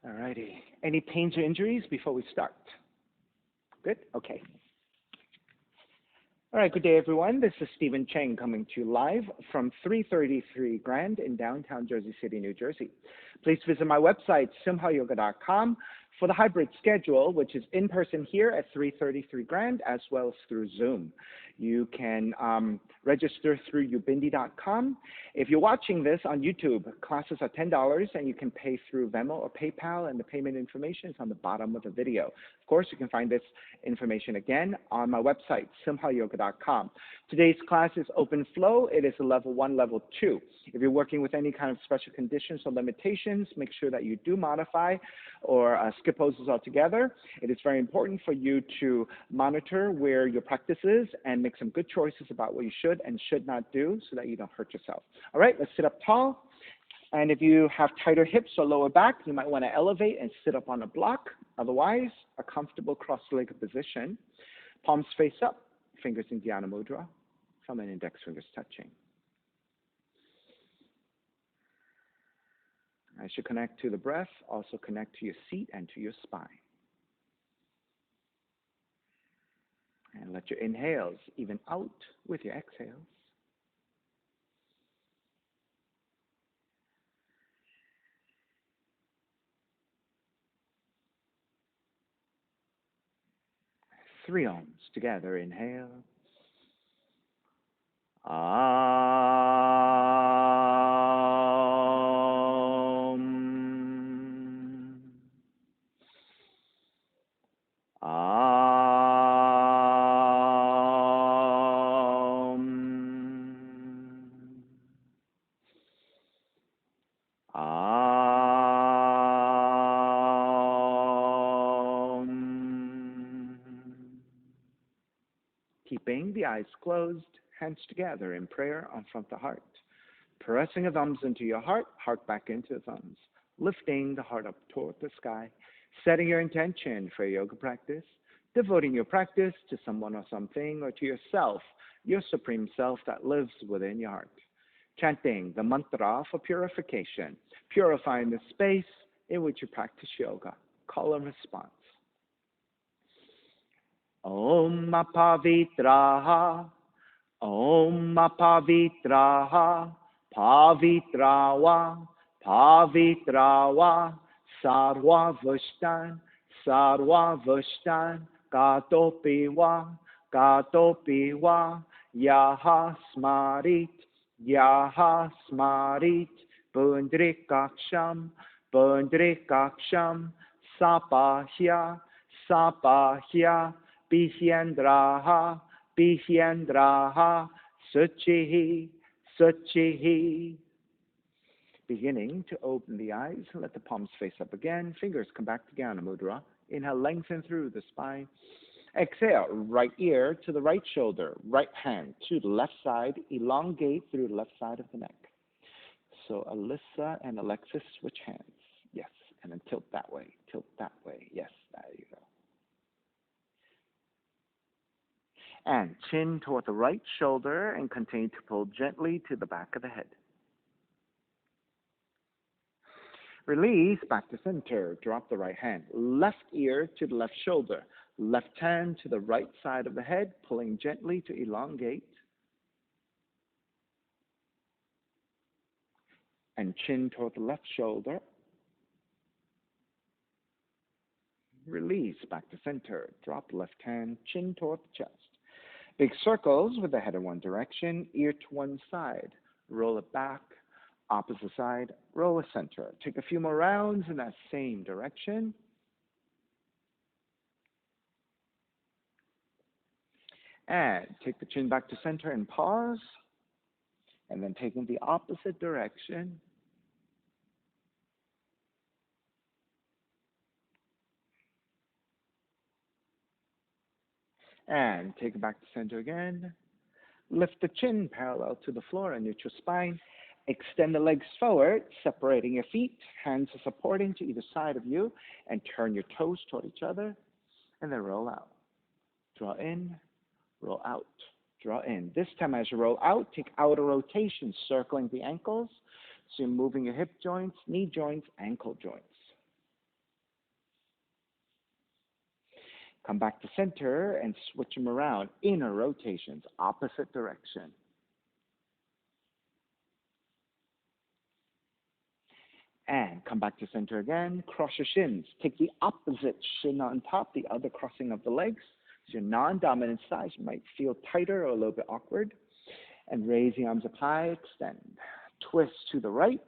All righty. Any pains or injuries before we start? Good? Okay. All right, good day, everyone. This is Stephen Cheng coming to you live from 333 Grand in downtown Jersey City, New Jersey. Please visit my website, simhayoga.com, for the hybrid schedule, which is in person here at 333 Grand, as well as through Zoom. You can register through ubindi.com. If you're watching this on YouTube, classes are $10, and you can pay through Venmo or PayPal, and the payment information is on the bottom of the video. Of course, you can find this information again on my website, simhayoga.com. Today's class is open flow. It is a level 1, level 2. If you're working with any kind of special conditions or limitations, make sure that you do modify or skip poses altogether. It is very important for you to monitor where your practice is and make some good choices about what you should and should not do so that you don't hurt yourself. All right, let's sit up tall. And if you have tighter hips or lower back, you might want to elevate and sit up on a block. Otherwise, a comfortable cross-legged position. Palms face up, fingers in Dhyana Mudra, thumb and index fingers touching. As you connect to the breath, also connect to your seat and to your spine. And let your inhales even out with your exhales. Three ohms together. Inhale. Keeping the eyes closed, hands together in prayer on front of the heart. Pressing the thumbs into your heart, heart back into the thumbs. Lifting the heart up toward the sky. Setting your intention for your yoga practice. Devoting your practice to someone or something or to yourself, your supreme self that lives within your heart. Chanting the mantra for purification. Purifying the space in which you practice yoga. Call and response. Om Pavitraha, Om Pavitraha, Pavitrawa, Pavitrawa, Sarva Vushtan, Sarva Vushtan, Gatopiwa, Gatopiwa, Yaha Smarit, Yaha Smarit, Pundrikaksham, Pundrikaksham, Sapahya, Sapahya, Bihyendraha, Bihyendraha, Suchihi, Suchihi. Beginning to open the eyes, let the palms face up again. Fingers come back to Dhyana Mudra. Inhale, lengthen through the spine. Exhale, right ear to the right shoulder, right hand to the left side. Elongate through the left side of the neck. So Alyssa and Alexis, switch hands. Yes, and then tilt that way, tilt that way. Yes, there you go. And chin toward the right shoulder and continue to pull gently to the back of the head. Release back to center. Drop the right hand. Left ear to the left shoulder. Left hand to the right side of the head, pulling gently to elongate. And chin toward the left shoulder. Release back to center. Drop the left hand, chin toward the chest. Big circles with the head in one direction, ear to one side. Roll it back, opposite side, roll it center. Take a few more rounds in that same direction. And take the chin back to center and pause. And then take in the opposite direction. And take it back to center again. Lift the chin parallel to the floor and neutral spine. Extend the legs forward, separating your feet. Hands are supporting to either side of you. And turn your toes toward each other. And then roll out. Draw in, roll out, draw in. This time as you roll out, take outer rotation, circling the ankles. So you're moving your hip joints, knee joints, ankle joints. Come back to center and switch them around. Inner rotations, opposite direction. And come back to center again. Cross your shins. Take the opposite shin on top, the other crossing of the legs. So your non-dominant side might feel tighter or a little bit awkward. And raise the arms up high, extend. Twist to the right.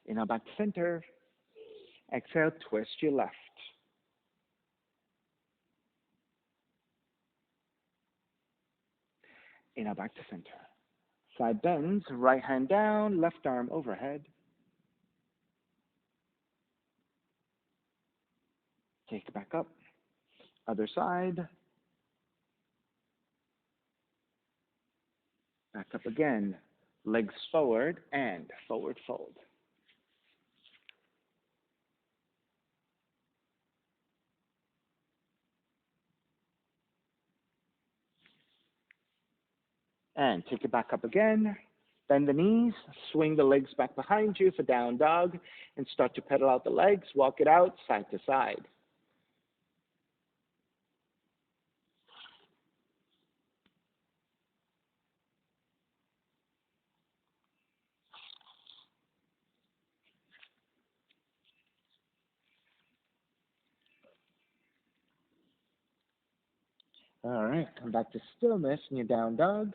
Inhale back to center. Exhale, twist your left. Inhale back to center. Side bends, right hand down, left arm overhead. Take it back up. Other side. Back up again. Legs forward and forward fold. And take it back up again. Bend the knees, swing the legs back behind you for down dog, and start to pedal out the legs. Walk it out side to side. All right, come back to stillness in your down dog.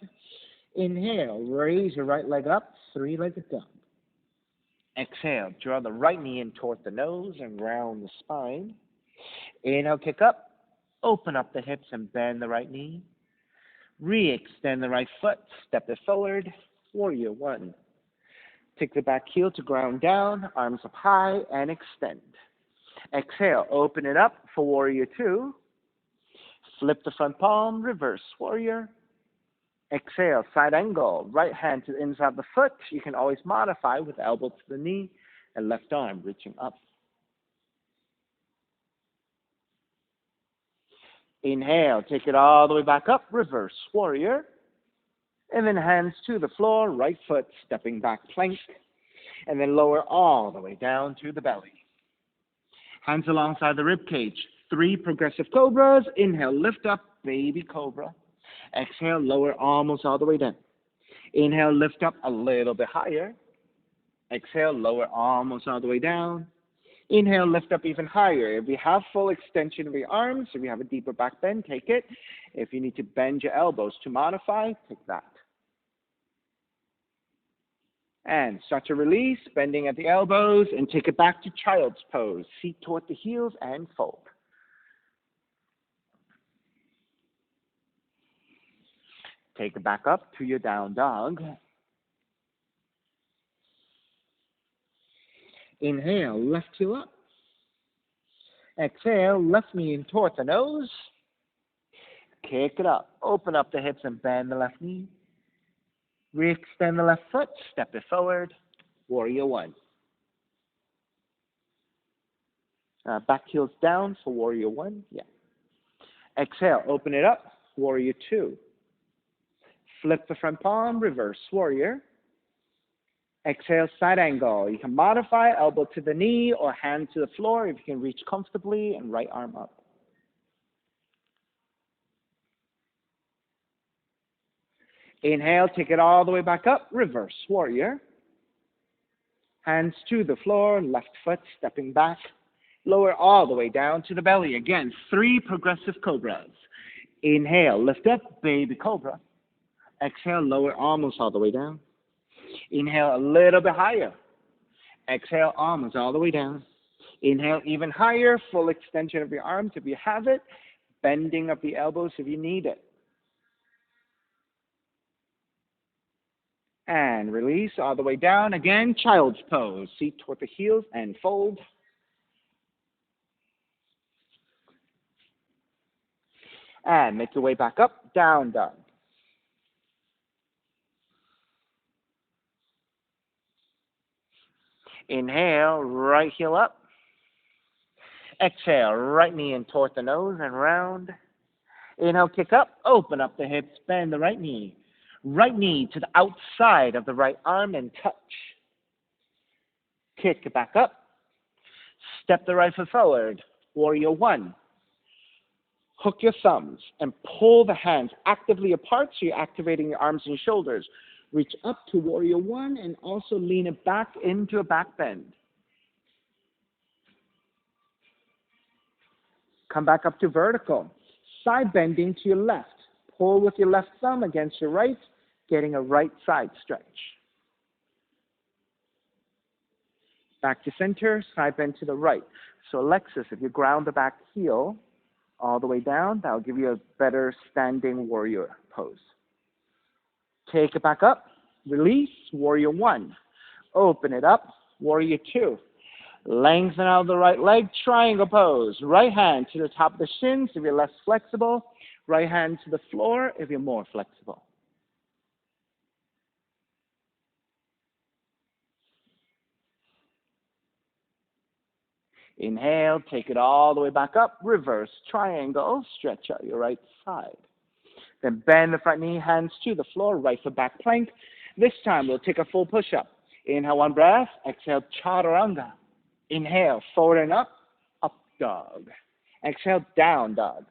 Inhale, raise your right leg up, three-legged dog. Exhale, draw the right knee in toward the nose and round the spine. Inhale, kick up, open up the hips and bend the right knee. Re-extend the right foot, step it forward, warrior one. Take the back heel to ground down, arms up high and extend. Exhale, open it up for warrior two. Flip the front palm, reverse warrior. Exhale, side angle, right hand to the inside of the foot. You can always modify with elbow to the knee and left arm reaching up. Inhale, take it all the way back up, reverse warrior. And then hands to the floor, right foot stepping back plank. And then lower all the way down to the belly. Hands alongside the rib cage. 3 progressive cobras. Inhale, lift up, baby cobra. Exhale, lower almost all the way down. Inhale, lift up a little bit higher. Exhale, lower almost all the way down. Inhale, lift up even higher. If you have full extension of your arms, if you have a deeper back bend, take it. If you need to bend your elbows to modify, take that. And start to release, bending at the elbows, and take it back to child's pose. Feet toward the heels and fold. Take it back up to your down dog. Inhale, left heel up. Exhale, left knee in toward the nose. Kick it up. Open up the hips and bend the left knee. Re-extend the left foot. Step it forward. Warrior one. Back heels down for warrior one. Yeah. Exhale, open it up. Warrior two. Flip the front palm. Reverse warrior. Exhale, side angle. You can modify elbow to the knee or hand to the floor if you can reach comfortably, and right arm up. Inhale, take it all the way back up, reverse warrior. Hands to the floor, left foot stepping back. Lower all the way down to the belly. Again, 3 progressive cobras. Inhale, lift up, baby cobra. Exhale, lower almost all the way down. Inhale a little bit higher. Exhale, almost all the way down. Inhale even higher, full extension of your arms if you have it. Bending of the elbows if you need it. And release all the way down. Again, child's pose. Feet toward the heels and fold. And make your way back up, down dog. Inhale, right heel up. Exhale, right knee in toward the nose and round. Inhale, kick up, open up the hips, bend the right knee. Right knee to the outside of the right arm and touch. Kick it back up. Step the right foot forward. Warrior one. Hook your thumbs and pull the hands actively apart so you're activating your arms and shoulders. Reach up to warrior one and also lean it back into a back bend. Come back up to vertical. Side bending to your left. Pull with your left thumb against your right, getting a right side stretch. Back to center, side bend to the right. So Alexis, if you ground the back heel all the way down, that'll give you a better standing warrior pose. Take it back up, release, warrior one. Open it up, warrior two. Lengthen out the right leg, triangle pose. Right hand to the top of the shins if you're less flexible. Right hand to the floor if you're more flexible. Inhale, take it all the way back up, reverse triangle, stretch out your right side. Then bend the front knee, hands to the floor, right foot back plank. This time we'll take a full push-up. Inhale, one breath, exhale, chaturanga. Inhale, forward and up dog. Exhale, down dog.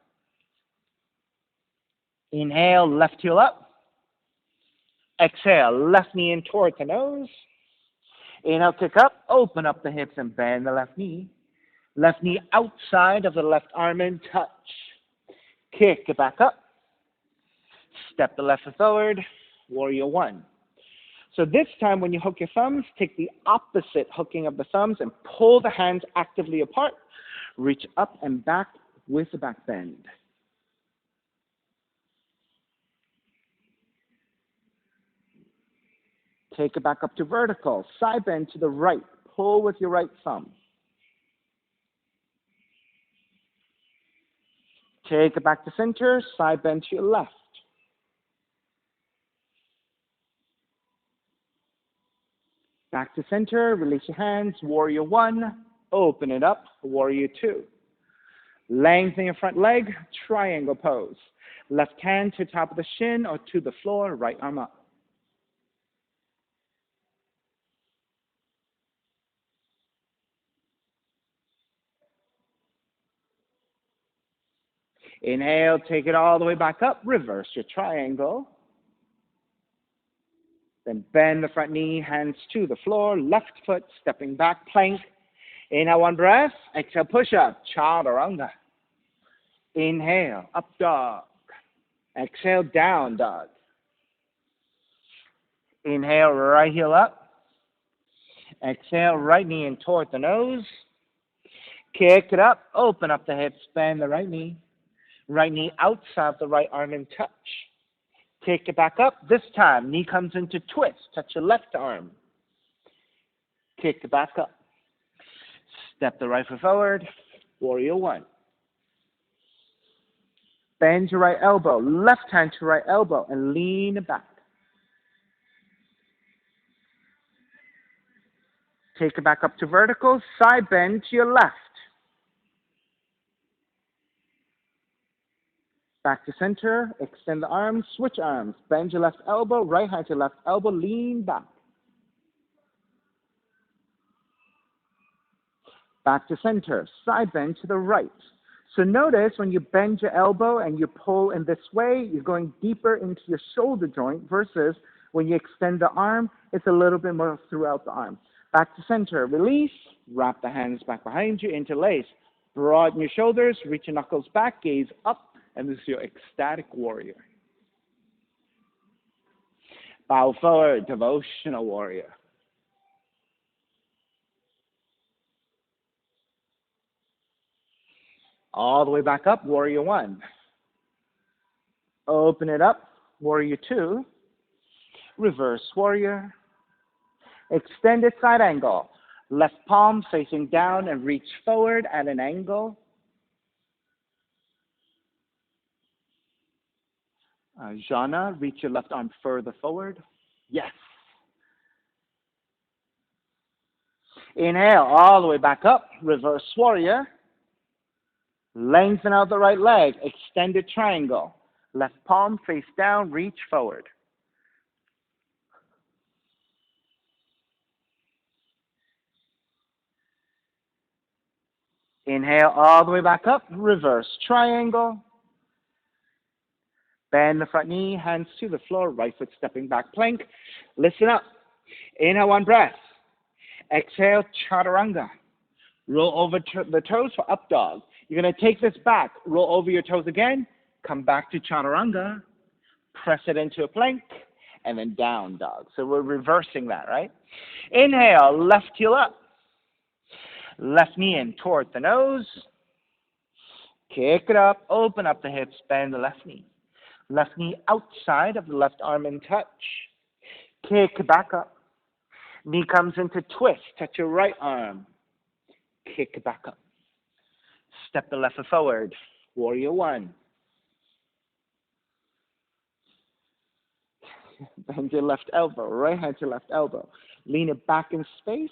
Inhale, left heel up. Exhale, left knee in towards the nose. Inhale, kick up, open up the hips and bend the left knee. Left knee outside of the left arm and touch. Kick it back up. Step the left foot forward, warrior one. So this time when you hook your thumbs, take the opposite hooking of the thumbs and pull the hands actively apart. Reach up and back with the back bend. Take it back up to vertical. Side bend to the right. Pull with your right thumb. Take it back to center. Side bend to your left. Back to center. Release your hands. Warrior one. Open it up. Warrior two. Lengthen your front leg. Triangle pose. Left hand to top of the shin or to the floor. Right arm up. Inhale, take it all the way back up. Reverse your triangle. Then bend the front knee, hands to the floor. Left foot stepping back, plank. Inhale, one breath. Exhale, push up, chaturanga. Inhale, up dog. Exhale, down dog. Inhale, right heel up. Exhale, right knee in toward the nose. Kick it up, open up the hips, bend the right knee. Right knee outside the right arm and touch. Take it back up. This time, knee comes into twist. Touch your left arm. Kick it back up. Step the right foot forward. Warrior one. Bend your right elbow. Left hand to right elbow and lean back. Take it back up to vertical. Side bend to your left. Back to center, extend the arms, switch arms. Bend your left elbow, right hand to left elbow, lean back. Back to center, side bend to the right. So notice when you bend your elbow and you pull in this way, you're going deeper into your shoulder joint versus when you extend the arm, it's a little bit more throughout the arm. Back to center, release, wrap the hands back behind you, interlace. Broaden your shoulders, reach your knuckles back, gaze up. And this is your ecstatic warrior. Bow forward, devotional warrior. All the way back up, warrior one. Open it up, warrior two. Reverse warrior. Extended side angle. Left palm facing down and reach forward at an angle. Jhana, reach your left arm further forward. Yes. Inhale, all the way back up. Reverse warrior. Lengthen out the right leg. Extended triangle. Left palm face down, reach forward. Inhale all the way back up, reverse triangle. Bend the front knee, hands to the floor, right foot stepping back, plank. Listen up. Inhale, one breath. Exhale, chaturanga. Roll over the toes for up dog. You're going to take this back, roll over your toes again, come back to chaturanga, press it into a plank, and then down dog. So we're reversing that, right? Inhale, left heel up. Left knee in toward the nose. Kick it up, open up the hips, bend the left knee. Left knee outside of the left arm in touch. Kick back up. Knee comes into twist. Touch your right arm. Kick back up. Step the left foot forward. Warrior one. Bend your left elbow. Right hand to left elbow. Lean it back in space.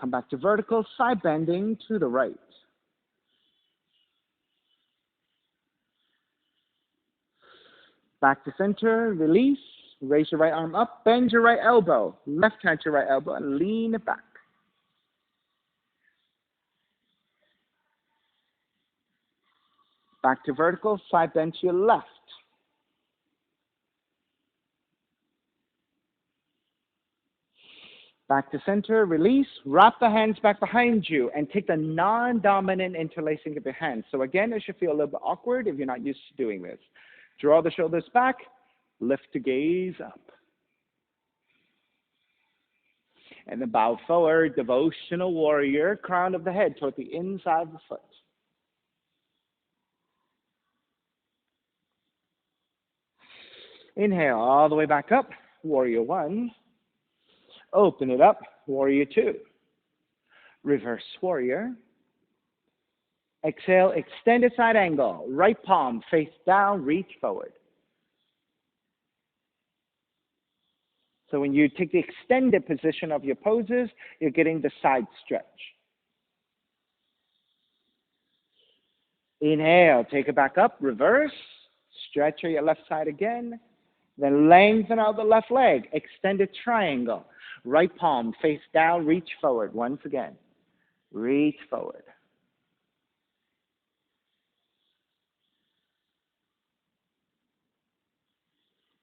Come back to vertical. Side bending to the right. Back to center, release, raise your right arm up, bend your right elbow, left hand to right elbow, and lean it back. Back to vertical, side bend to your left. Back to center, release, wrap the hands back behind you, and take the non-dominant interlacing of your hands. So again, it should feel a little bit awkward if you're not used to doing this. Draw the shoulders back, lift to gaze up. And then bow forward, devotional warrior, crown of the head toward the inside of the foot. Inhale all the way back up, warrior one. Open it up, warrior two. Reverse warrior. Exhale, extended side angle. Right palm face down, reach forward. So when you take the extended position of your poses, you're getting the side stretch. Inhale, take it back up, reverse. Stretch your left side again. Then lengthen out the left leg, extended triangle. Right palm face down, reach forward. Once again, reach forward.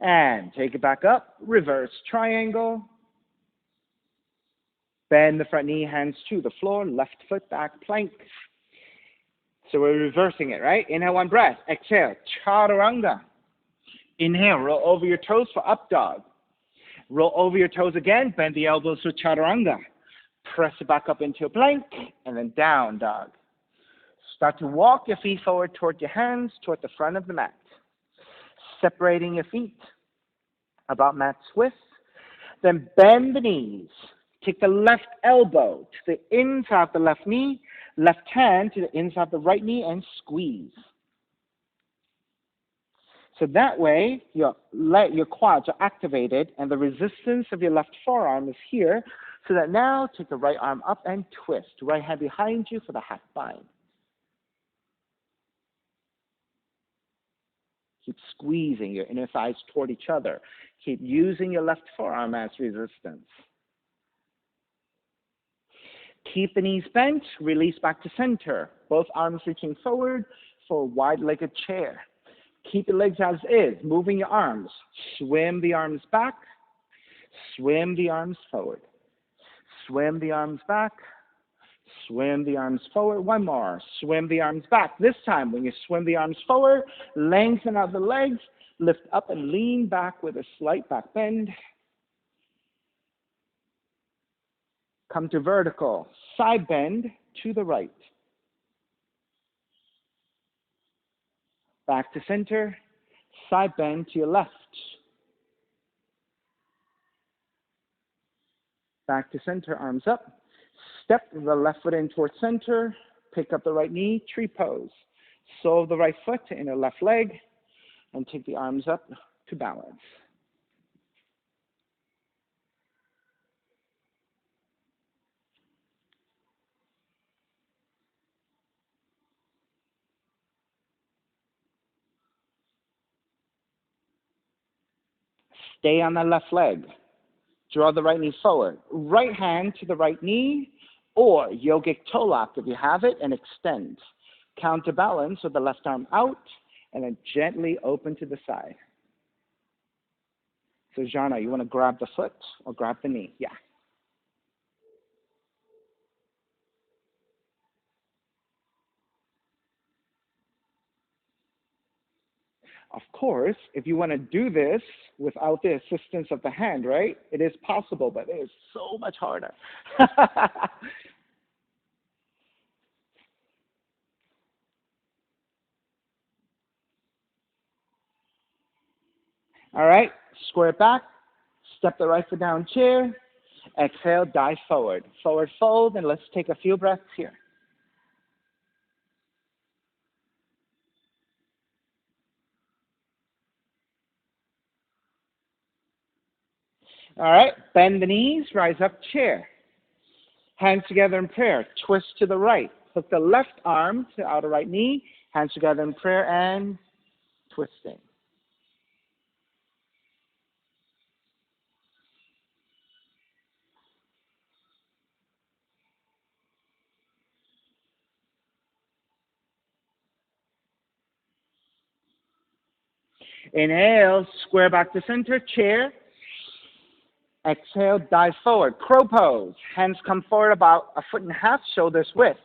And take it back up, reverse triangle. Bend the front knee, hands to the floor, left foot back, plank. So we're reversing it, right? Inhale, one breath. Exhale, chaturanga. Inhale, roll over your toes for up dog. Roll over your toes again, bend the elbows for chaturanga. Press it back up into a plank, and then down dog. Start to walk your feet forward toward your hands, toward the front of the mat. Separating your feet about mat's width. Then bend the knees. Take the left elbow to the inside of the left knee, left hand to the inside of the right knee, and squeeze. So that way, your quads are activated, and the resistance of your left forearm is here, so that now take the right arm up and twist. Right hand behind you for the half bind. Keep squeezing your inner thighs toward each other. Keep using your left forearm as resistance. Keep the knees bent, release back to center. Both arms reaching forward for a wide-legged chair. Keep your legs as is, moving your arms. Swim the arms back, swim the arms forward. Swim the arms back, swim the arms forward. One more. Swim the arms back. This time, when you swim the arms forward, lengthen out the legs, lift up and lean back with a slight back bend. Come to vertical. Side bend to the right. Back to center. Side bend to your left. Back to center, arms up. Step the left foot in towards center. Pick up the right knee, tree pose. Sole the right foot in the left leg, and take the arms up to balance. Stay on the left leg. Draw the right knee forward. Right hand to the right knee, or yogic toe lock if you have it, and extend. Counterbalance with the left arm out, and then gently open to the side. So Jana, you want to grab the foot or grab the knee? Yeah. Of course, if you want to do this without the assistance of the hand, right? It is possible, but it is so much harder. All right, square back, step the right foot down chair, exhale, dive forward. Forward fold, and let's take a few breaths here. All right, bend the knees, rise up, chair. Hands together in prayer, twist to the right. Hook the left arm to outer right knee, hands together in prayer and twisting. Inhale, square back to center, chair. Exhale, dive forward. Crow pose. Hands come forward about a foot and a half, shoulders width.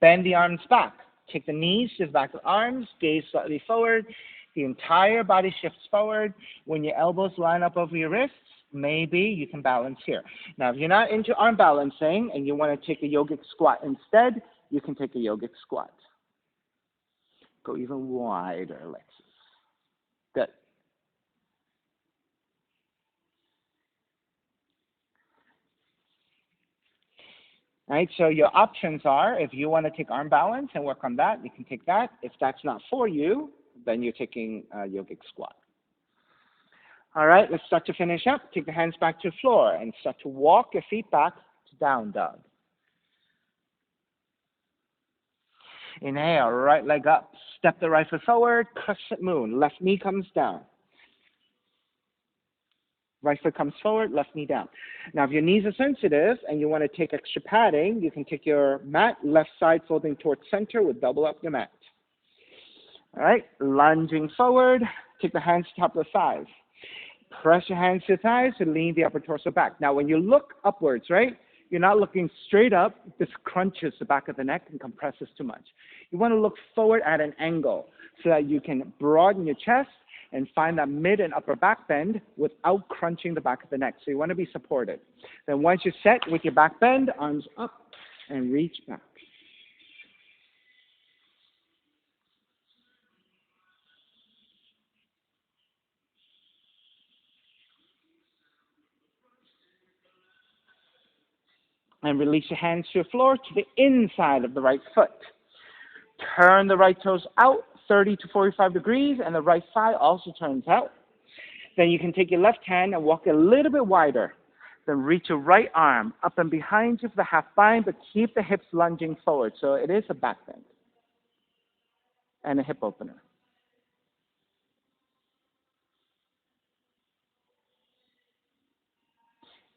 Bend the arms back. Take the knees to the back of the arms, gaze slightly forward. The entire body shifts forward. When your elbows line up over your wrists, maybe you can balance here. Now, if you're not into arm balancing and you want to take a yogic squat instead, you can take a yogic squat. Go even wider, Alexis. Good. All right, so your options are, if you want to take arm balance and work on that, you can take that. If that's not for you, then you're taking a yogic squat. All right, let's start to finish up. Take the hands back to the floor and start to walk your feet back to down dog. Inhale, right leg up. Step the right foot forward, crescent moon. Left knee comes down. Right foot comes forward, left knee down. Now, if your knees are sensitive and you want to take extra padding, you can take your mat, left side folding towards center with double up your mat. All right, lunging forward, take the hands to top of the thighs. Press your hands to the thighs to lean the upper torso back. Now, when you look upwards, right, you're not looking straight up. This crunches the back of the neck and compresses too much. You want to look forward at an angle so that you can broaden your chest and find that mid and upper back bend without crunching the back of the neck. So you want to be supported. Then once you're set with your back bend, arms up and reach back. And release your hands to the floor to the inside of the right foot. Turn the right toes out 30 to 45 degrees, and the right thigh also turns out. Then you can take your left hand and walk a little bit wider. Then reach your right arm up and behind you for the half bind, but keep the hips lunging forward. So it is a back bend and a hip opener.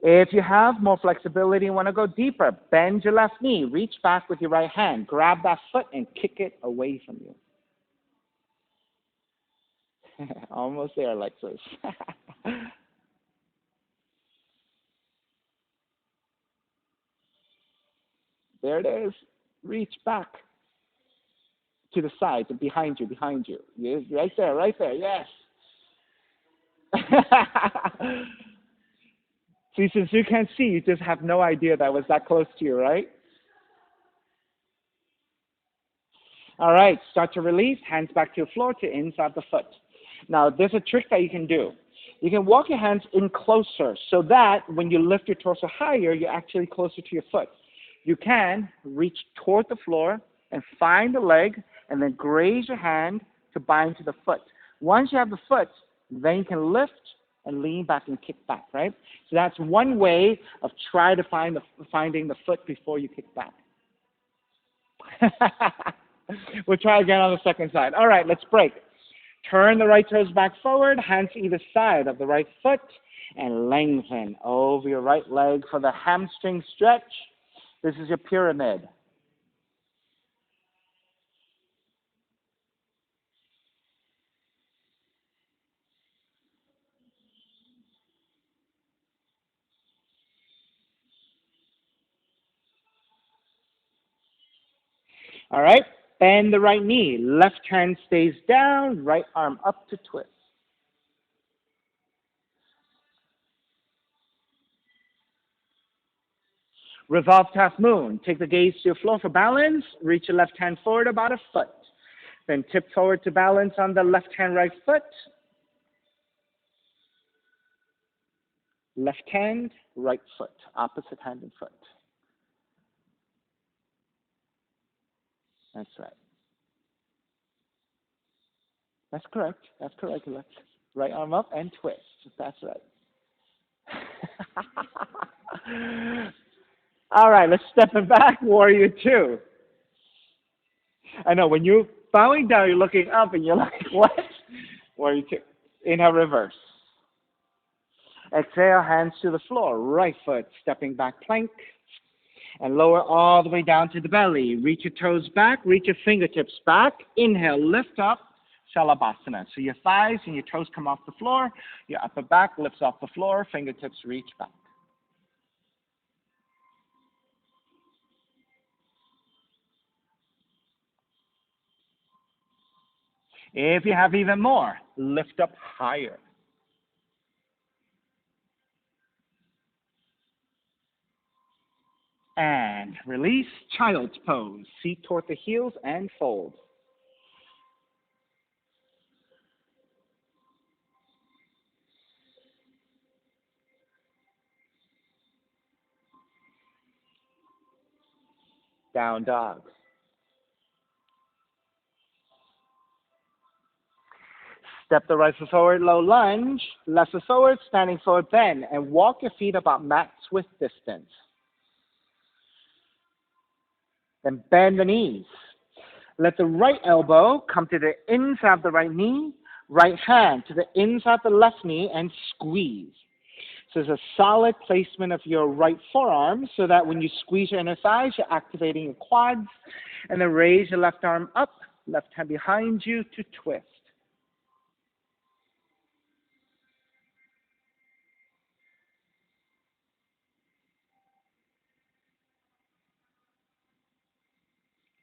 If you have more flexibility and want to go deeper, bend your left knee, reach back with your right hand, grab that foot and kick it away from you. Almost there, Alexis. There it is. Reach back to the side, behind you, behind you. Yes, right there, yes. See, since you can't see, you just have no idea that was that close to you, right? All right, start to release, hands back to your floor to inside the foot. Now, there's a trick that you can do. You can walk your hands in closer so that when you lift your torso higher, you're actually closer to your foot. You can reach toward the floor and find the leg and then graze your hand to bind to the foot. Once you have the foot, then you can lift and lean back and kick back, right? So that's one way of trying to finding the foot before you kick back. We'll try again on the second side. All right, let's break. Turn the right toes back forward, hands to either side of the right foot, And lengthen over your right leg for the hamstring stretch. This is your pyramid. All right, bend the right knee. Left hand stays down, right arm up to twist. Revolve to half moon. Take the gaze to your floor for balance. Reach your left hand forward about a foot. Then tip forward to balance on the left hand, right foot. Left hand, right foot. Opposite hand and foot. That's right. That's correct. That's correct. Left, right arm up and twist. That's right. All right, let's step it back. Warrior two. I know when you're bowing down, you're looking up and you're like, what? Warrior two. Inhale, reverse. Exhale, hands to the floor. Right foot stepping back, plank. And lower all the way down to the belly. Reach your toes back, reach your fingertips back. Inhale, lift up, Shavasana. So your thighs and your toes come off the floor. Your upper back lifts off the floor. Fingertips reach back. If you have even more, lift up higher. And release, child's pose. Feet toward the heels and fold. Down dog. Step the right foot forward, low lunge. Left foot forward, standing forward, bend. And walk your feet about mat width distance. Then bend the knees. Let the right elbow come to the inside of the right knee, right hand to the inside of the left knee, and squeeze. So it's a solid placement of your right forearm so that when you squeeze your inner thighs, you're activating your quads. And then raise your left arm up, left hand behind you to twist.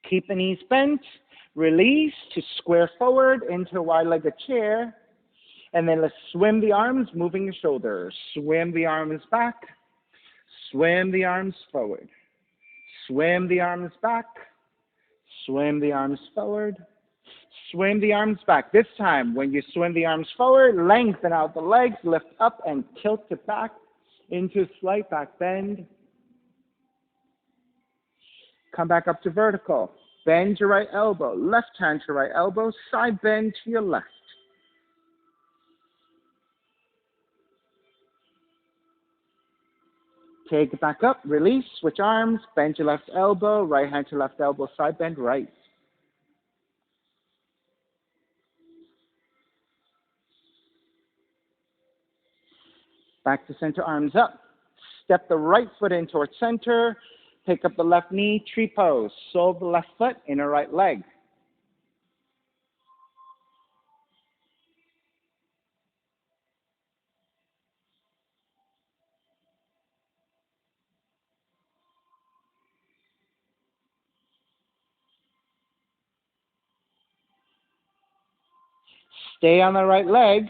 Keep the knees bent. Release to square forward into a wide-legged chair. And then let's swim the arms, moving your shoulders. Swim the arms back. Swim the arms forward. Swim the arms back. Swim the arms forward. Swim the arms back. This time, when you swim the arms forward, lengthen out the legs, lift up and tilt it back into slight back bend. Come back up to vertical. Bend your right elbow. Left hand to right elbow. Side bend to your left. Take it back up. Release. Switch arms. Bend your left elbow. Right hand to left elbow. Side bend right. Back to center, arms up. Step the right foot in towards center. Pick up the left knee, tree pose. Sole the left foot, inner right leg. Stay on the right leg.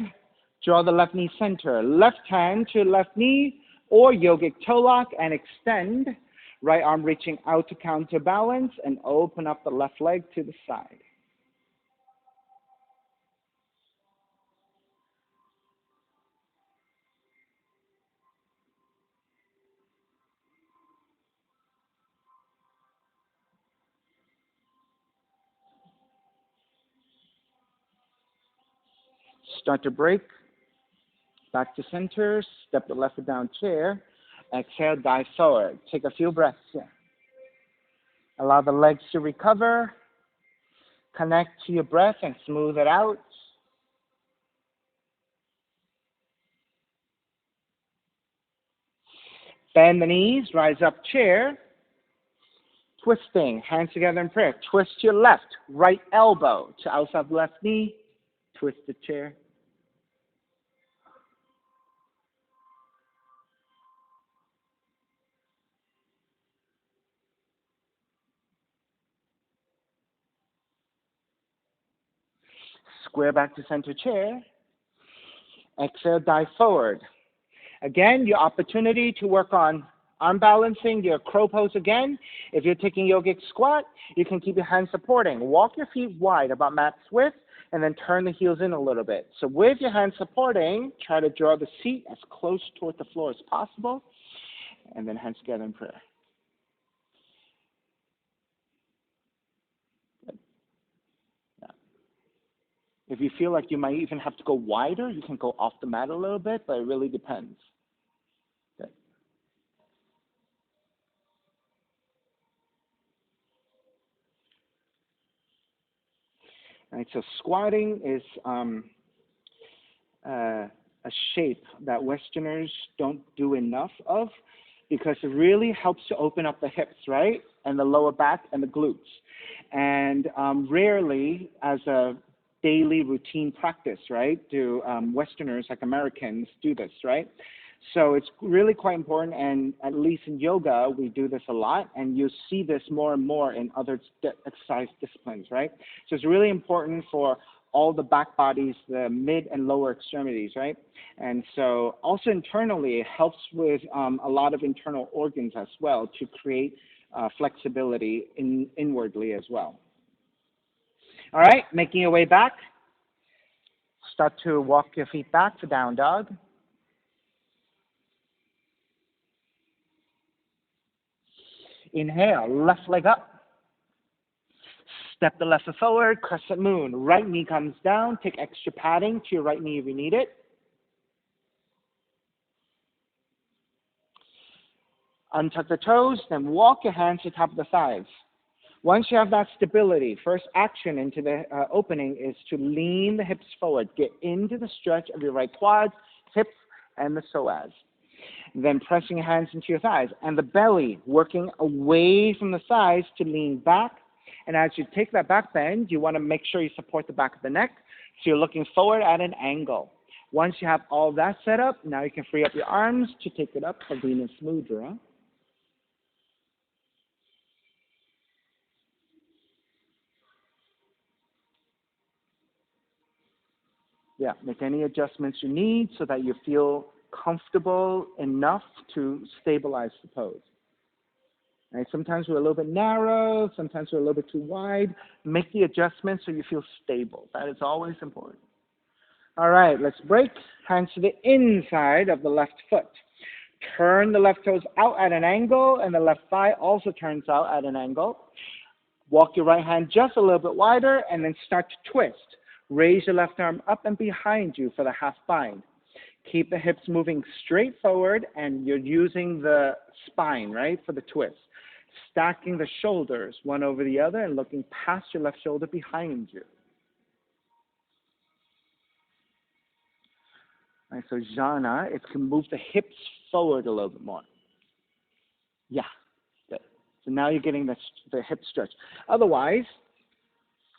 Draw the left knee center. Left hand to left knee or yogic toe lock and extend. Right arm reaching out to counterbalance and open up the left leg to the side. Start to break. Back to center. Step the left foot down chair. Exhale, dive forward. Take a few breaths here. Allow the legs to recover. Connect to your breath and smooth it out. Bend the knees, rise up chair, twisting, hands together in prayer. Twist your left, right elbow to outside the left knee, twist the chair. Square back to center chair. Exhale, dive forward. Again, your opportunity to work on arm balancing, your crow pose again. If you're taking yogic squat, you can keep your hands supporting. Walk your feet wide, about max width, and then turn the heels in a little bit. So with your hands supporting, try to draw the seat as close toward the floor as possible, and then hands together in prayer. If you feel like you might even have to go wider, you can go off the mat a little bit, but it really depends. Good. All right, so squatting is a shape that Westerners don't do enough of because it really helps to open up the hips, right? And the lower back and the glutes. And rarely, as a daily routine practice, right, do Westerners like Americans do this, right? So it's really quite important, and at least in yoga, we do this a lot, and you see this more and more in other exercise disciplines, right? So it's really important for all the back bodies, the mid and lower extremities, right? And so also internally, it helps with a lot of internal organs as well to create flexibility inwardly as well. All right, making your way back. Start to walk your feet back to down dog. Inhale, left leg up. Step the left foot forward, crescent moon. Right knee comes down. Take extra padding to your right knee if you need it. Untuck the toes, then walk your hands to the top of the thighs. Once you have that stability, first action into the opening is to lean the hips forward. Get into the stretch of your right quads, hips, and the psoas. Then pressing your hands into your thighs. And the belly, working away from the thighs to lean back. And as you take that back bend, you want to make sure you support the back of the neck. So you're looking forward at an angle. Once you have all that set up, now you can free up your arms to take it up for Venus Mudra. Yeah, make any adjustments you need so that you feel comfortable enough to stabilize the pose. Right? Sometimes we're a little bit narrow, sometimes we're a little bit too wide. Make the adjustments so you feel stable. That is always important. All right, let's break. Hands to the inside of the left foot. Turn the left toes out at an angle, and the left thigh also turns out at an angle. Walk your right hand just a little bit wider, and then start to twist. Raise your left arm up and behind you for the half bind. Keep the hips moving straight forward, and you're using the spine, right, for the twist. Stacking the shoulders one over the other and looking past your left shoulder behind you. All right, so jhana, it can move the hips forward a little bit more. Yeah, good. So now you're getting the hip stretch. Otherwise,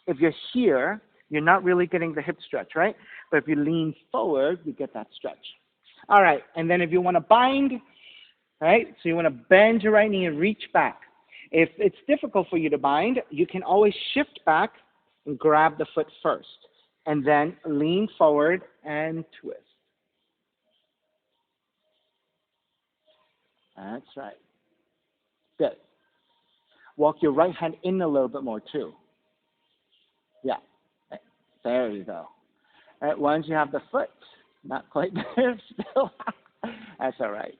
if you're here, you're not really getting the hip stretch, right? But if you lean forward, you get that stretch. All right, and then if you want to bind, right, so you want to bend your right knee and reach back. If it's difficult for you to bind, you can always shift back and grab the foot first, and then lean forward and twist. That's right. Good. Walk your right hand in a little bit more too. Yeah. There you go. All right, once you have the foot, not quite there still. That's all right.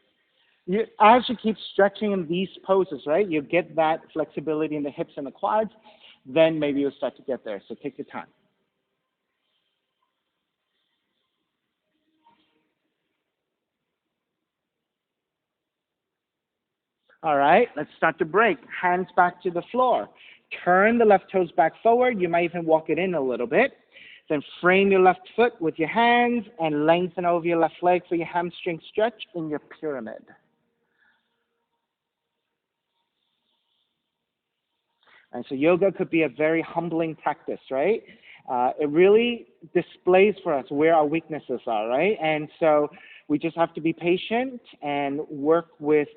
As you keep stretching in these poses, right, you get that flexibility in the hips and the quads, then maybe you'll start to get there. So take your time. All right, let's start to break. Hands back to the floor. Turn the left toes back forward. You might even walk it in a little bit. Then frame your left foot with your hands and lengthen over your left leg for your hamstring stretch in your pyramid. And so yoga could be a very humbling practice, right? It really displays for us where our weaknesses are, right? And so we just have to be patient and work with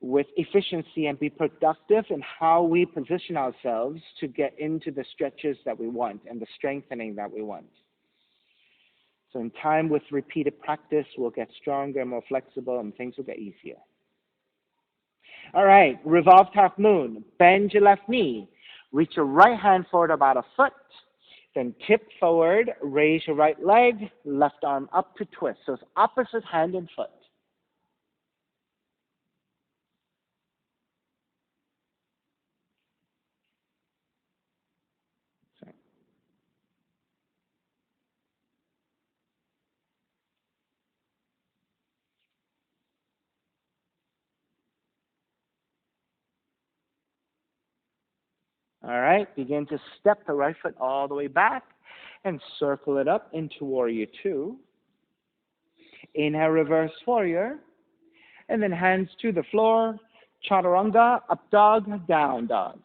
efficiency and be productive in how we position ourselves to get into the stretches that we want and the strengthening that we want. So in time, with repeated practice, we'll get stronger and more flexible, and things will get easier. All right, revolved half moon. Bend your left knee. Reach your right hand forward about a foot. Then tip forward, raise your right leg, left arm up to twist. So it's opposite hand and foot. All right, begin to step the right foot all the way back and circle it up into Warrior Two. Inhale, reverse warrior, and then hands to the floor, chaturanga, up dog, down dog.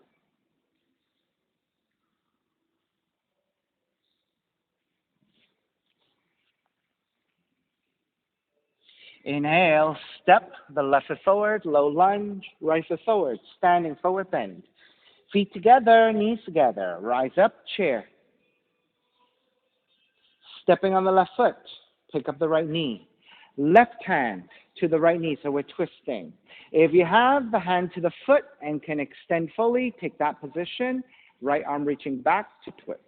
Inhale, step the left foot forward, low lunge, right foot forward, standing forward bend. Feet together, knees together, rise up, chair. Stepping on the left foot, pick up the right knee. Left hand to the right knee, so we're twisting. If you have the hand to the foot and can extend fully, take that position. Right arm reaching back to twist.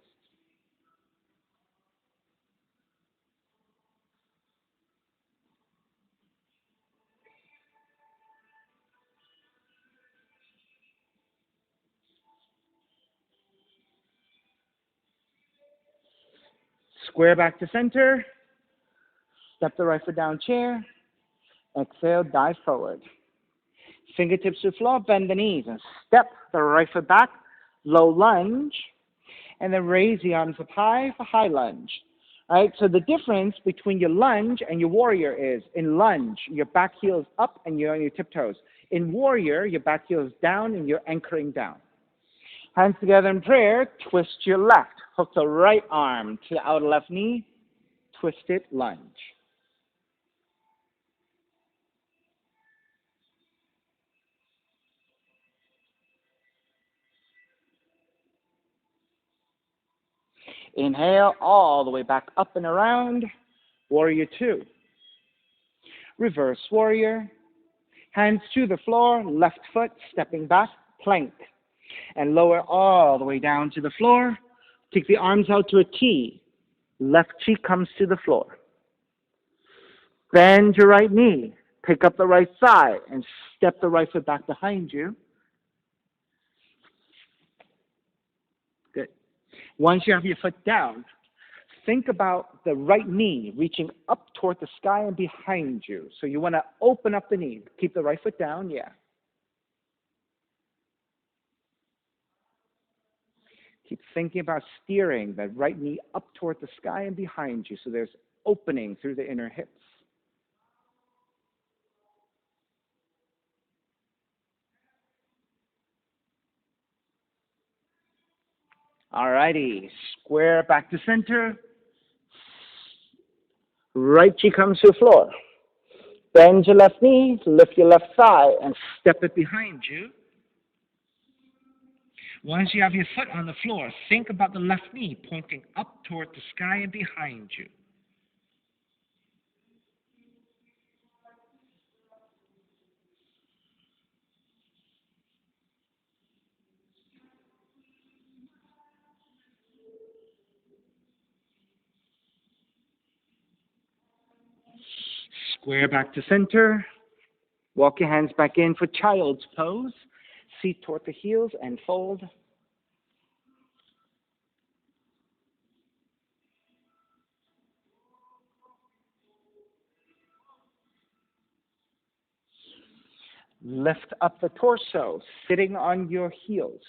Square back to center. Step the right foot down, chair. Exhale, dive forward. Fingertips to floor, bend the knees, and step the right foot back, low lunge, and then raise the arms up high for high lunge. All right, so the difference between your lunge and your warrior is, in lunge, your back heel is up and you're on your tiptoes. In warrior, your back heel is down and you're anchoring down. Hands together in prayer, twist your left. Hook the right arm to the outer left knee, twist it, lunge. Inhale all the way back up and around, Warrior Two. Reverse warrior, hands to the floor, left foot stepping back, plank. And lower all the way down to the floor. Take the arms out to a T. Left cheek comes to the floor. Bend your right knee. Pick up the right thigh and step the right foot back behind you. Good. Once you have your foot down, think about the right knee reaching up toward the sky and behind you. So you want to open up the knee. Keep the right foot down, yeah. Keep thinking about steering the right knee up toward the sky and behind you so there's opening through the inner hips. Alrighty, square back to center. Right cheek comes to the floor. Bend your left knee, lift your left thigh, and step it behind you. Once you have your foot on the floor, think about the left knee pointing up toward the sky and behind you. Square back to center. Walk your hands back in for child's pose. Feet toward the heels and fold. Lift up the torso, sitting on your heels.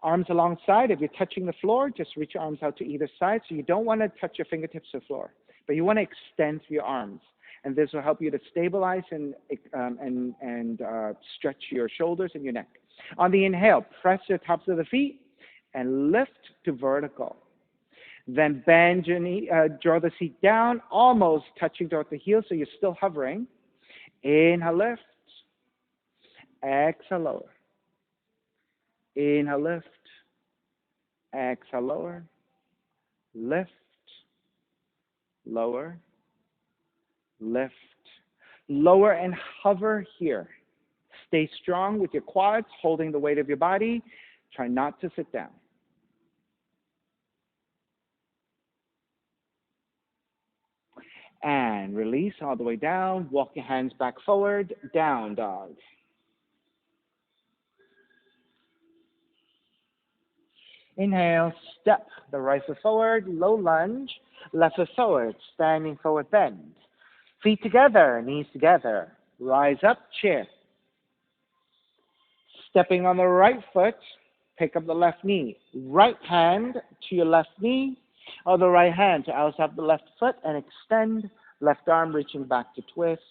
Arms alongside. If you're touching the floor, just reach your arms out to either side. So you don't want to touch your fingertips to the floor, but you want to extend your arms. And this will help you to stabilize and stretch your shoulders and your neck. On the inhale, press your tops of the feet and lift to vertical. Then bend your knee, draw the seat down, almost touching toward the heel, so you're still hovering. Inhale, lift. Exhale, lower. Inhale, lift. Exhale, lower. Lift. Lower. Lift. Lower and hover here. Stay strong with your quads, holding the weight of your body. Try not to sit down. And release all the way down. Walk your hands back forward. Down dog. Inhale, step the right foot forward, low lunge, left foot forward, standing forward bend. Feet together, knees together. Rise up, chair. Stepping on the right foot, pick up the left knee. Right hand to your left knee, or the right hand to outside the left foot, and extend. Left arm reaching back to twist.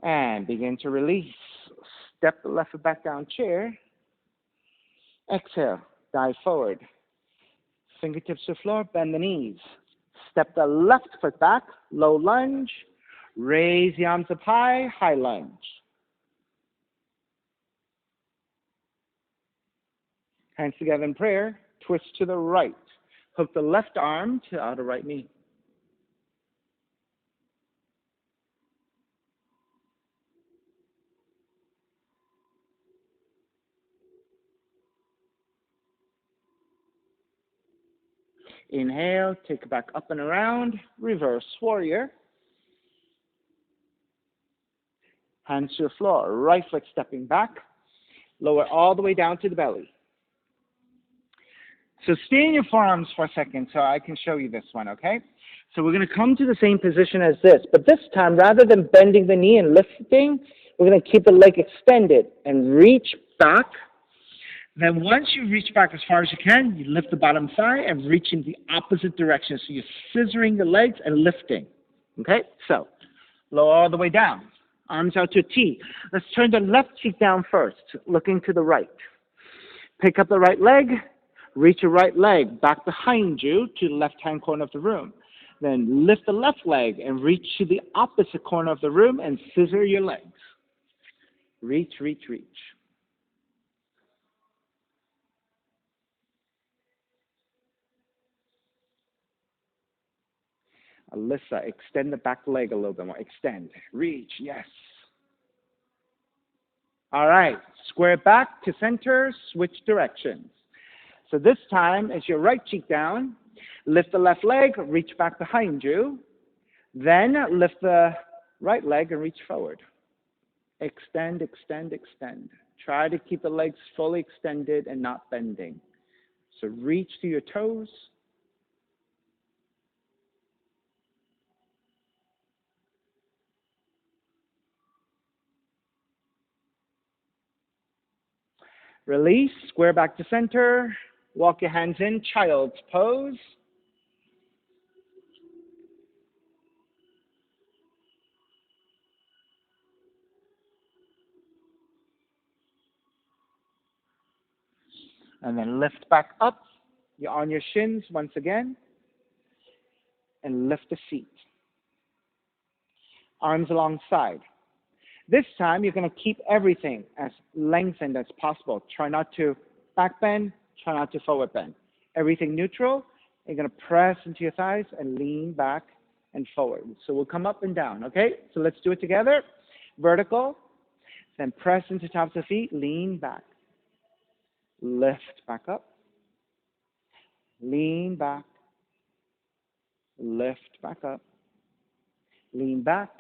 And begin to release. Step the left foot back down, chair. Exhale, dive forward. Fingertips to floor, bend the knees. Step the left foot back, low lunge. Raise the arms up high, high lunge. Hands together in prayer. Twist to the right. Hook the left arm to the outer right knee. Inhale, take it back up and around. Reverse warrior. Hands to the floor. Right foot stepping back. Lower all the way down to the belly. So stay in your forearms for a second so I can show you this one, okay? So we're going to come to the same position as this. But this time, rather than bending the knee and lifting, we're going to keep the leg extended and reach back. Then once you reach back as far as you can, you lift the bottom thigh and reach in the opposite direction. So you're scissoring the legs and lifting. Okay? So lower all the way down. Arms out to a T. Let's turn the left cheek down first, looking to the right. Pick up the right leg. Reach your right leg back behind you to the left-hand corner of the room. Then lift the left leg and reach to the opposite corner of the room and scissor your legs. Reach, reach, reach. Alyssa, extend the back leg a little bit more. Extend. Reach. Yes. All right. Square back to center. Switch directions. So this time, as your right cheek down, lift the left leg, reach back behind you. Then lift the right leg and reach forward. Extend, extend, extend. Try to keep the legs fully extended and not bending. So reach to your toes. Release, square back to center. Walk your hands in, child's pose. And then lift back up. You're on your shins once again. And lift the feet. Arms alongside. This time, you're going to keep everything as lengthened as possible. Try not to back bend. Try not to forward bend. Everything neutral. You're going to press into your thighs and lean back and forward. So we'll come up and down, okay? So let's do it together. Vertical. Then press into tops of feet. Lean back. Lift back up. Lean back. Lift back up. Lean back.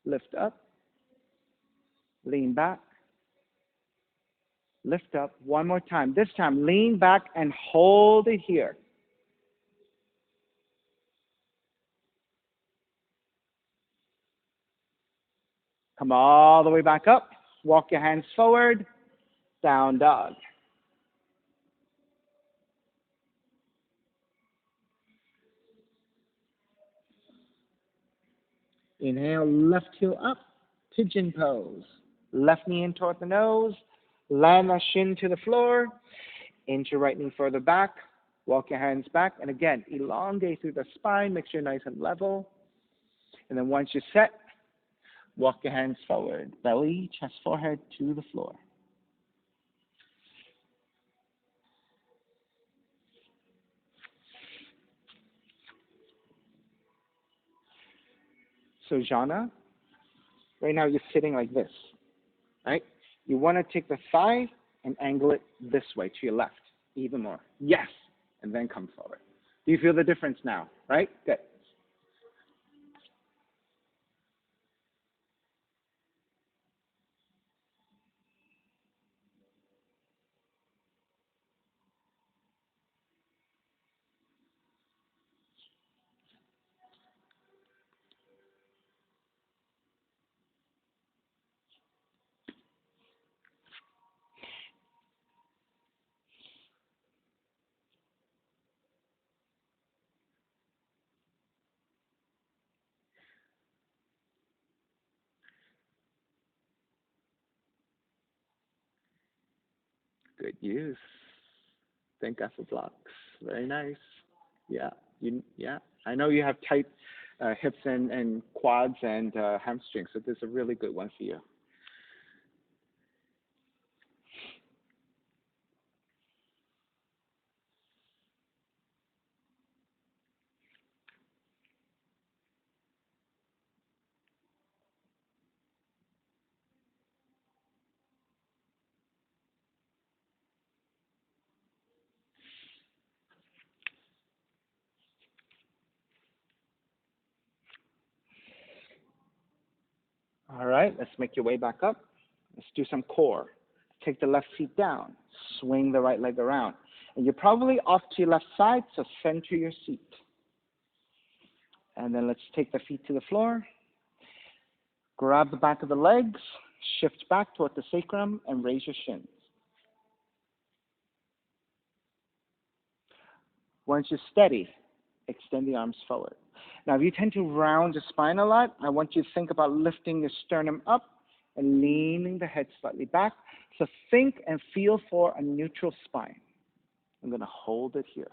Lift up. Lean back. Lift up. One more time. This time, lean back and hold it here. Come all the way back up. Walk your hands forward. Down dog. Inhale, left heel up. Pigeon pose. Left knee in toward the nose. Land the shin to the floor. Inch your right knee further back. Walk your hands back. And again, elongate through the spine. Make sure you're nice and level. And then once you're set, walk your hands forward. Belly, chest, forehead to the floor. So jhana, right now you're sitting like this, right? You want to take the thigh and angle it this way to your left, even more. Yes, and then come forward. Do you feel the difference now, right? Good. Good use. Thank God for blocks. Very nice. Yeah. Yeah. I know you have tight hips and quads and hamstrings, so this is a really good one for you. All right, let's make your way back up. Let's do some core. Take the left feet down. Swing the right leg around. And you're probably off to your left side, so center your seat. And then let's take the feet to the floor. Grab the back of the legs. Shift back toward the sacrum and raise your shins. Once you're steady, extend the arms forward. Now, if you tend to round the spine a lot, I want you to think about lifting your sternum up and leaning the head slightly back. So think and feel for a neutral spine. I'm going to hold it here.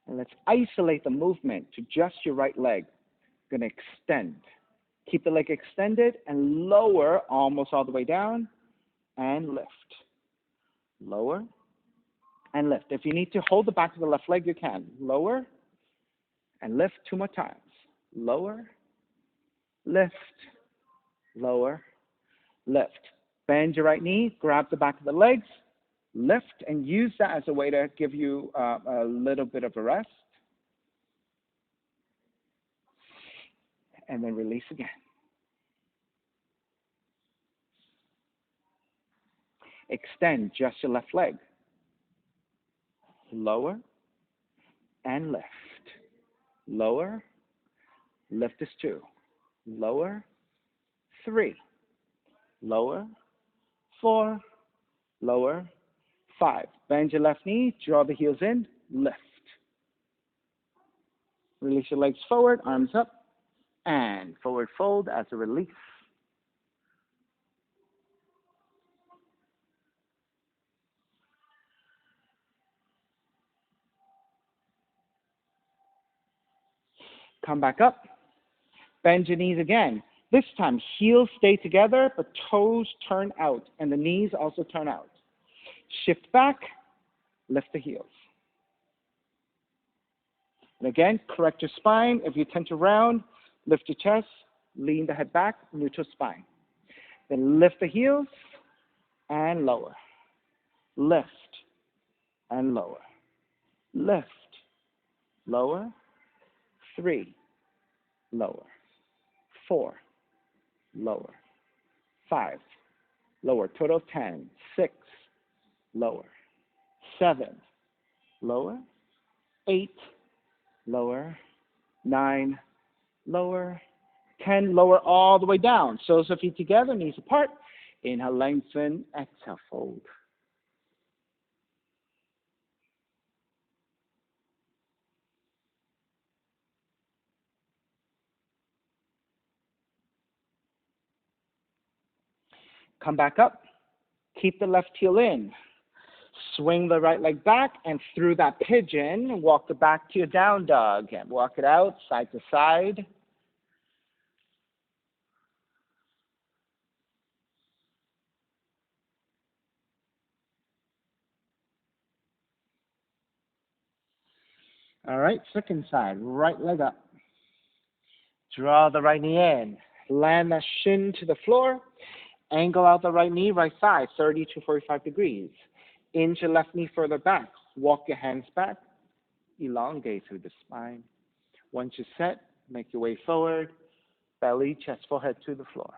And let's isolate the movement to just your right leg. Going to extend. Keep the leg extended and lower almost all the way down and lift. Lower and lift. If you need to hold the back of the left leg, you can. Lower and lift 2 more times. Lower, lift, lower, lift. Bend your right knee, grab the back of the legs, lift, and use that as a way to give you a little bit of a rest. And then release again. Extend just your left leg. Lower and lift. Lower, lift is 2. Lower, 3. Lower, 4. Lower, 5. Bend your left knee, draw the heels in, lift. Release your legs forward, arms up, and forward fold as a release. Come back up. Bend your knees again. This time, heels stay together, but toes turn out, and the knees also turn out. Shift back, lift the heels. And again, correct your spine. If you tend to round, lift your chest, lean the head back, neutral spine. Then lift the heels and lower. Lift and lower. Lift, lower, 3, lower, 4, lower, 5, lower, total 10, 6, lower, 7, lower, 8, lower, 9, lower, 10, lower all the way down. Soles of feet together, knees apart. Inhale, lengthen, exhale, fold. Come back up. Keep the left heel in. Swing the right leg back, and through that pigeon, walk it back to your down dog. And walk it out, side to side. All right, second side, right leg up. Draw the right knee in. Land that shin to the floor. Angle out the right knee, right thigh, 30 to 45 degrees. Inch your left knee further back. Walk your hands back. Elongate through the spine. Once you're set, make your way forward. Belly, chest, forehead to the floor.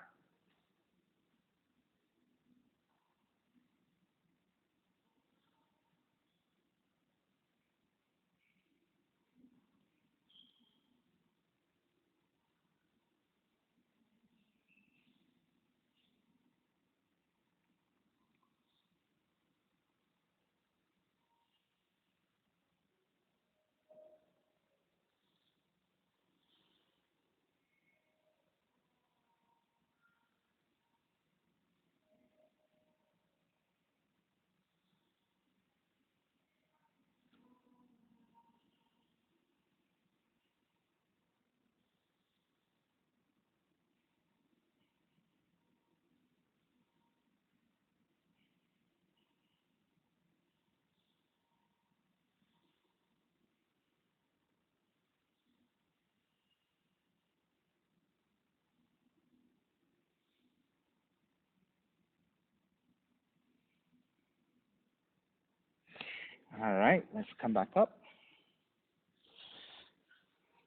All right, let's come back up.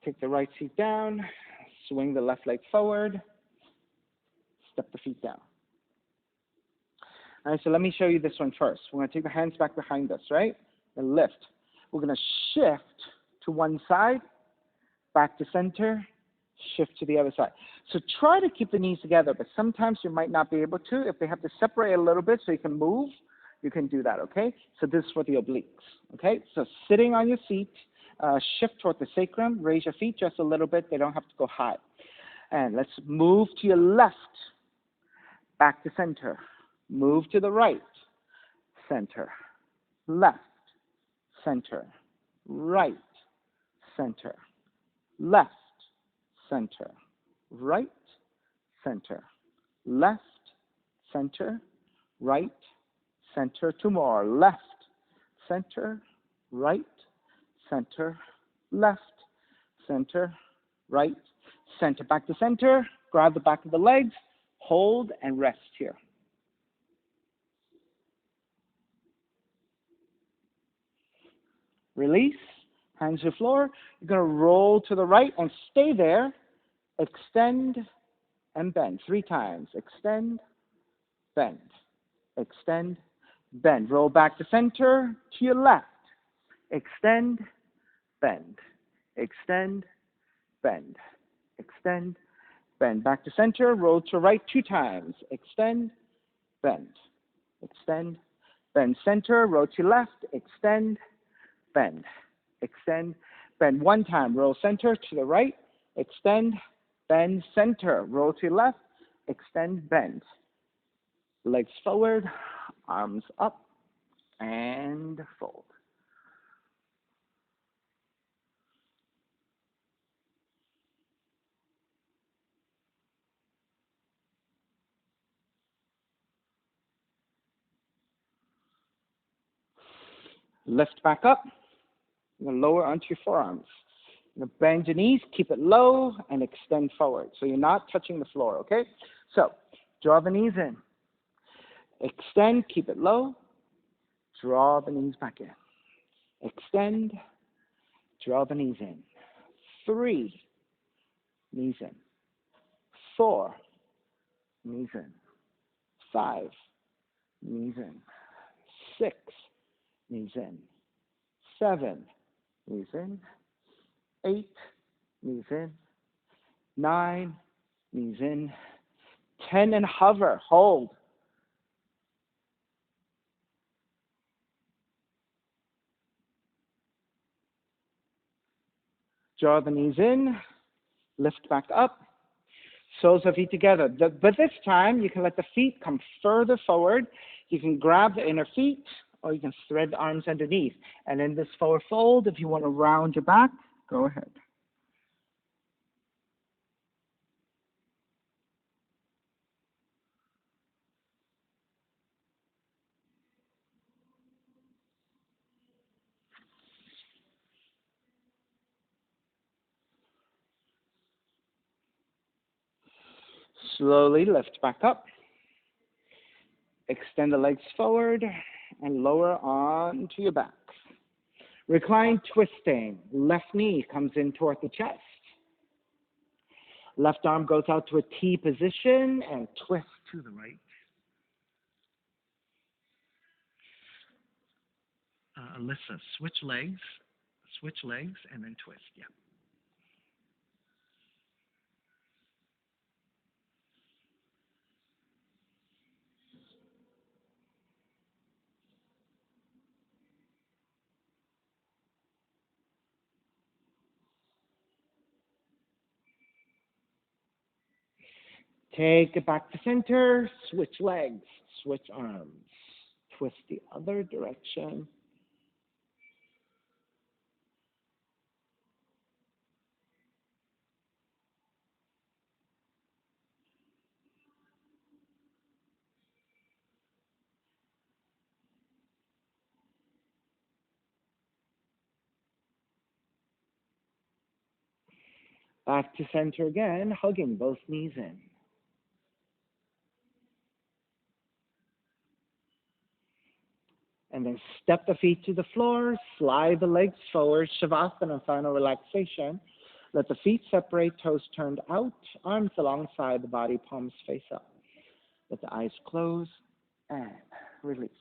Take the right seat down. Swing the left leg forward. Step the feet down. All right, so let me show you this one first. We're going to take the hands back behind us, right? And lift. We're going to shift to one side, back to center, shift to the other side. So try to keep the knees together, but sometimes you might not be able to. If they have to separate a little bit so you can move, you can do that, okay? So this is for the obliques, okay? So sitting on your seat, shift toward the sacrum, raise your feet just a little bit. They don't have to go high. And let's move to your left, back to center. Move to the right, center, left, center, right, center, left, center, right, center, left, center, right, center. Two more. Left, center, right, center, left, center, right, center. Back to center. Grab the back of the legs. Hold and rest here. Release. Hands to the floor. You're going to roll to the right and stay there. Extend and bend 3 times. Extend, bend, extend, bend. Roll back to center, to your left. Extend, bend, extend, bend, extend, bend. Back to center, roll to right 2 times. Extend, bend, extend, bend. Center, roll to left, extend, bend, extend, bend. 1 time, roll center to the right, extend, bend, center, roll to left, extend, bend. Legs forward, arms up, and fold. Lift back up. You're going to lower onto your forearms. You're going to bend your knees, keep it low, and extend forward. So you're not touching the floor, okay? So draw the knees in. Extend, keep it low. Draw the knees back in. Extend, draw the knees in. 3, knees in. 4, knees in. 5, knees in. 6, knees in. 7, knees in. 8, knees in. 9, knees in. 10, and hover, hold. Draw the knees in, lift back up, soles of feet together. But this time, you can let the feet come further forward. You can grab the inner feet, or you can thread the arms underneath. And in this forward fold, if you want to round your back, go ahead. Slowly lift back up. Extend the legs forward and lower onto your back. Recline twisting. Left knee comes in toward the chest. Left arm goes out to a T position and twist to the right. Alyssa, switch legs, and then twist. Yeah. Take it back to center, switch legs, switch arms, twist the other direction. Back to center again, hugging both knees in. And then step the feet to the floor, slide the legs forward, Shavasana, final relaxation. Let the feet separate, toes turned out, arms alongside the body, palms face up. Let the eyes close and release.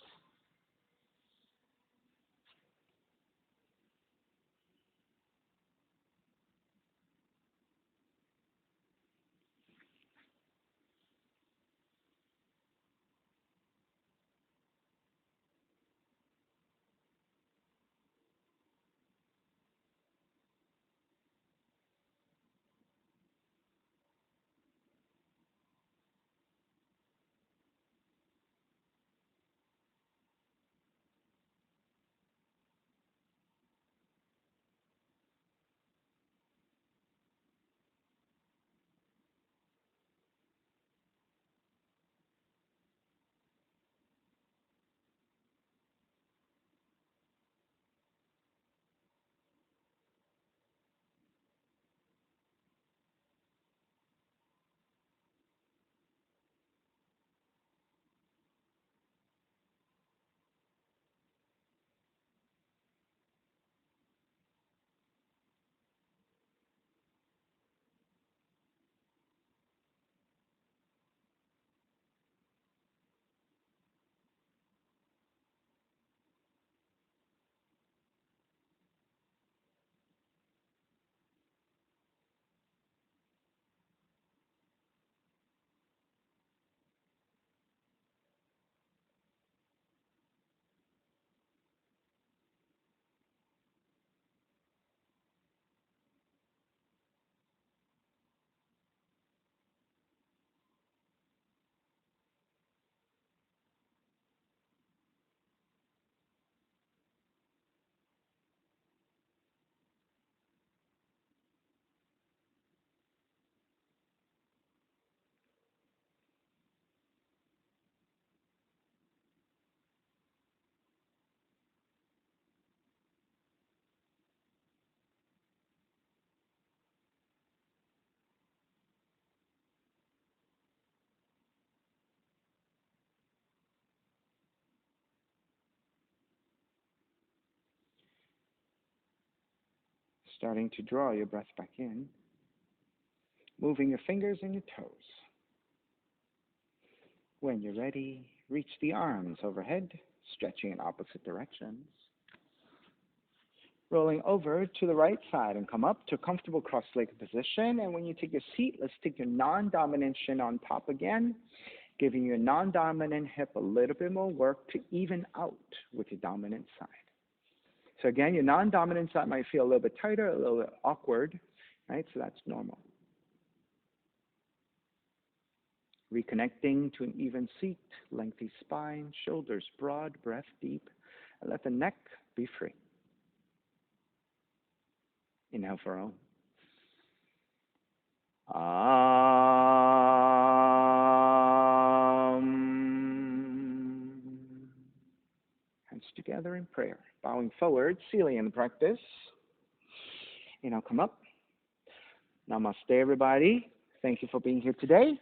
Starting to draw your breath back in, moving your fingers and your toes. When you're ready, reach the arms overhead, stretching in opposite directions. Rolling over to the right side and come up to a comfortable cross-legged position. And when you take your seat, let's take your non-dominant shin on top again, giving your non-dominant hip a little bit more work to even out with your dominant side. So again, your non-dominant side might feel a little bit tighter, a little bit awkward, right? So that's normal. Reconnecting to an even seat, lengthy spine, shoulders broad, breath deep, and let the neck be free. Inhale for Om. Hands together in prayer. Bowing forward, sealing in the practice. Inhale, come up. Namaste, everybody. Thank you for being here today.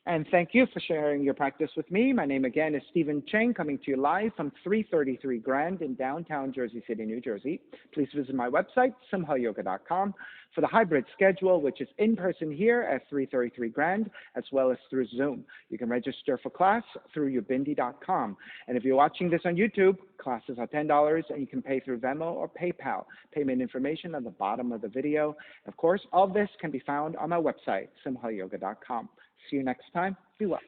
And thank you for sharing your practice with me. My name again is Stephen Cheng, coming to you live from 333 Grand in downtown Jersey City, New Jersey. Please visit my website, simhayoga.com, for the hybrid schedule, which is in person here at 333 Grand, as well as through Zoom. You can register for class through yourbindi.com. And if you're watching this on YouTube, classes are $10, and you can pay through Venmo or PayPal. Payment information at the bottom of the video. Of course, all of this can be found on my website, simhayoga.com. See you next time. Be well.